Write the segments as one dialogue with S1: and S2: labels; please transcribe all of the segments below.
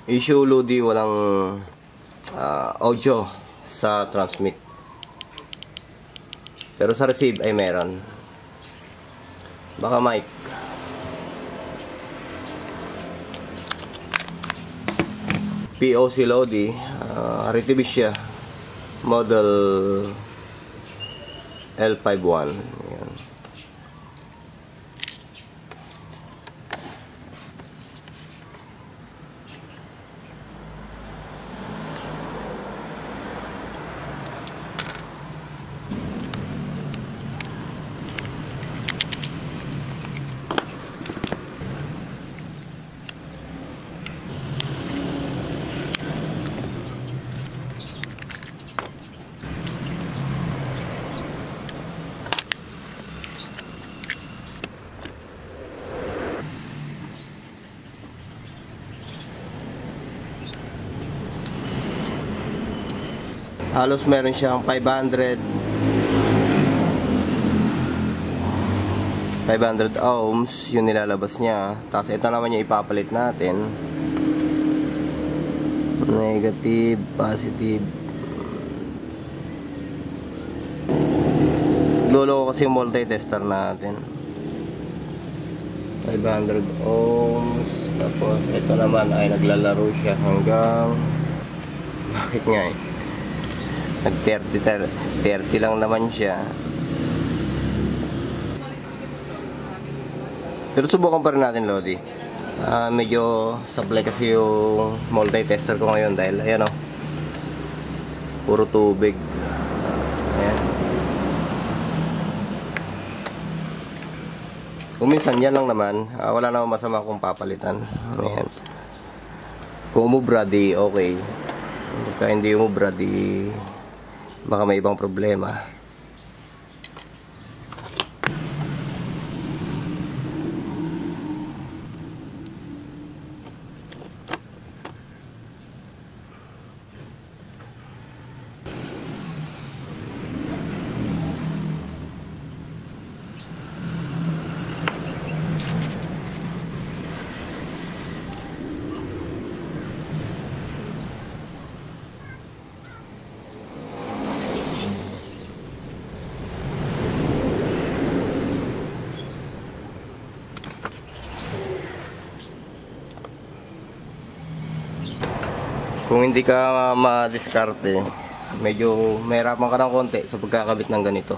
S1: Issue Lodi, walang audio sa transmit. Pero sa receive ay meron. Baka mic. POC Lodi, Retibis siya. Model L51. Ayan. Halos meron siyang 500 ohms yung nilalabas niya. Tapos ito naman yung ipapalit natin. Negative, positive. Lolo ko kasi yung multi-tester natin. 500 ohms. Tapos ito naman ay naglalaro siya hanggang, bakit nga eh, nag 30 lang naman siya. Pero subukan pa rin natin, Lodi. Medyo supply kasi yung multi-tester ko ngayon dahil ayan o, puro tubig. Ayan. Kung minsan yan lang naman, wala naman masama kung papalitan. Ayan. Kung umubra di okay. Kaya hindi umubra di baka may ibang problema. Kung hindi ka ma-diskarte, medyo mahirapan ka ng konti sa pagkakabit ng ganito.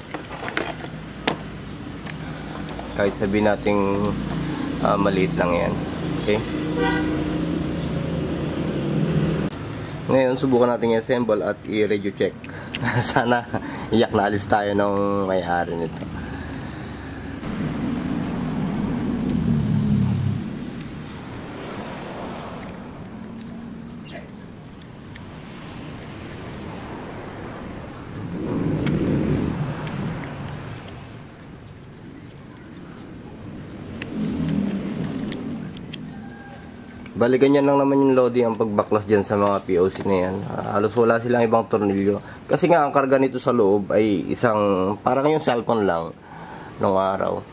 S1: Kahit sabihin nating maliit lang yan. Okay? Ngayon, subukan natin i-assemble at i-radio check. Sana iyak na alis tayo ng may-ari nito. Bali, ganyan lang naman yung Lodi ang pagbaklas dyan sa mga POC na yan. Halos wala silang ibang tornilyo. Kasi nga, ang karga nito sa loob ay isang, parang yung cellphone lang nung araw.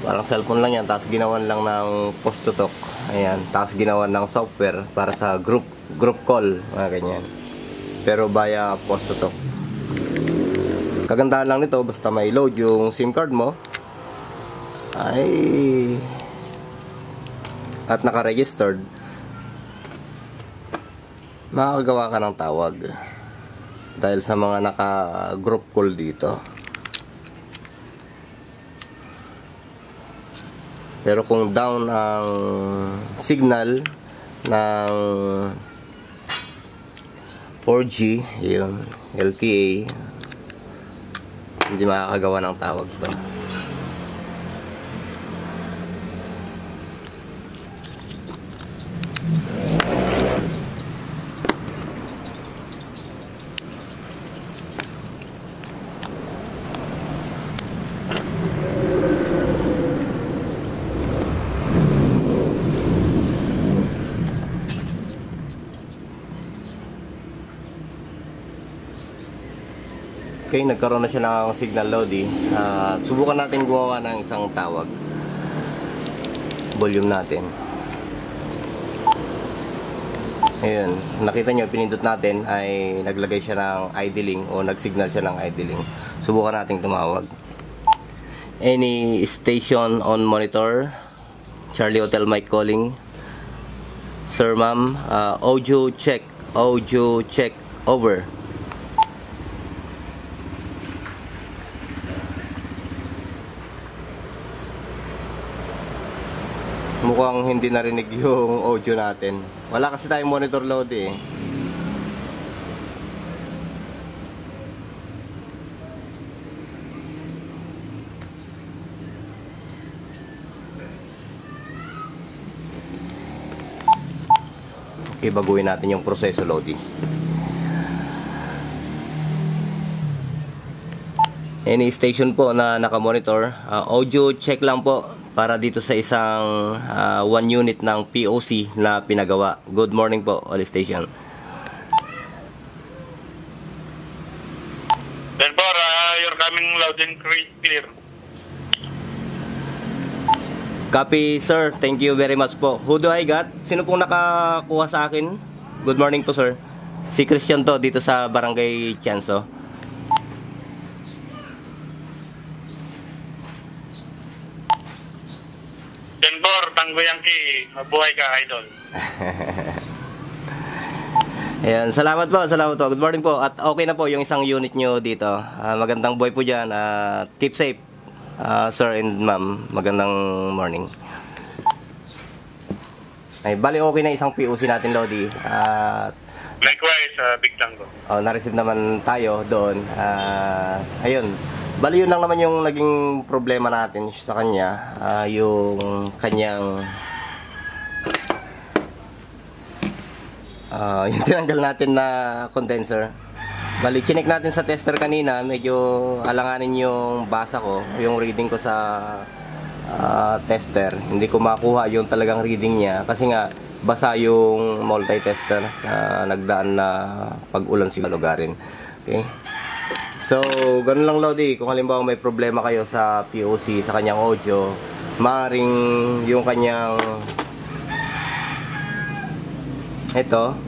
S1: Parang cellphone lang yan, tapos ginawan lang ng push to talk. Ayan, tapos ginawan ng software para sa group call, mga ganyan. Pero via push to talk. Kagandahan lang nito, basta may load yung SIM card mo, ay at naka-registered, makakagawa ka ng tawag dahil sa mga naka-group call dito. Pero kung down ang signal ng 4G, yung LTE, hindi makakagawa ng tawag to. Okay, nagkaroon na siya ng signal, Lodi. Subukan natin gumawa ng isang tawag. Volume natin. Ayun, nakita nyo, pinindot natin ay naglagay siya ng idling o nagsignal siya ng idling. Subukan nating tumawag. Any station on monitor? Charlie Hotel Mike calling. Sir, ma'am, audio check, over. Mukhang hindi narinig yung audio natin. Wala kasi tayong monitor load eh. Okay, baguhin natin yung proseso loading. Any station po na nakamonitor, audio check lang po para dito sa isang 1 unit ng POC na pinagawa. Good morning po, all station.
S2: Therefore, you're coming loud and clear.
S1: Copy, sir. Thank you very much po. Who do I got? Sino pong nakakuha sa akin? Good morning po, sir. Si Christian to, dito sa Barangay Tianso.
S2: Therefore, Tango Yankee, mabuhay ka, idol.
S1: Ayan, salamat po, salamat po. Good morning po. At okay na po yung isang unit nyo dito. Magandang buhay po dyan. Keep safe, sir and ma'am. Magandang morning. Ay, bali okay na isang POC natin, Lodi.
S2: Likewise, Big Tango.
S1: Na-receive naman tayo doon. Ayun. Bali yun lang naman yung naging problema natin sa kanya. Yung kanyang yung tinanggal natin na condenser. Bali, chinek natin sa tester kanina. Medyo alanganin yung basa ko, yung reading ko sa tester. Hindi ko makuha yung talagang reading niya kasi nga basa yung multi-tester sa nagdaan na pag-ulan sa lugarin. Okay? So, ganun lang, Lodi. Kung halimbawa may problema kayo sa POC, sa kanyang audio, maaaring yung kanyang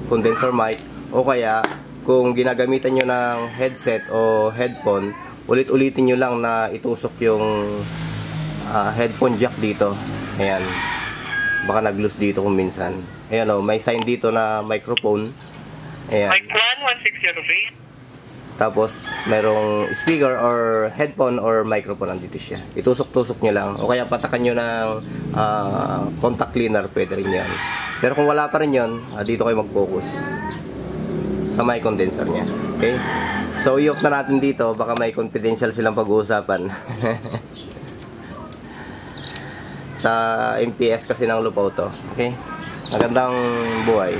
S1: condenser mic, o kaya kung ginagamitan nyo ng headset o headphone, ulit-ulitin nyo lang na itusok yung headphone jack dito. Ayan, baka nag-loose dito kung minsan. Ayan, may sign dito na microphone. Ayan.
S2: Mic 1, 1603.
S1: Tapos merong speaker or headphone or microphone, nandito siya. Itusok-tusok nyo lang, o kaya patakan nyo ng contact cleaner, pwede rin yan. Pero kung wala pa rin yun, dito kayo mag-focus sa may condenser nya. Okay? So, i-off na natin dito. Baka may confidential silang pag-uusapan. Sa MPS kasi ng Lupao to. Okay? Magandang buhay.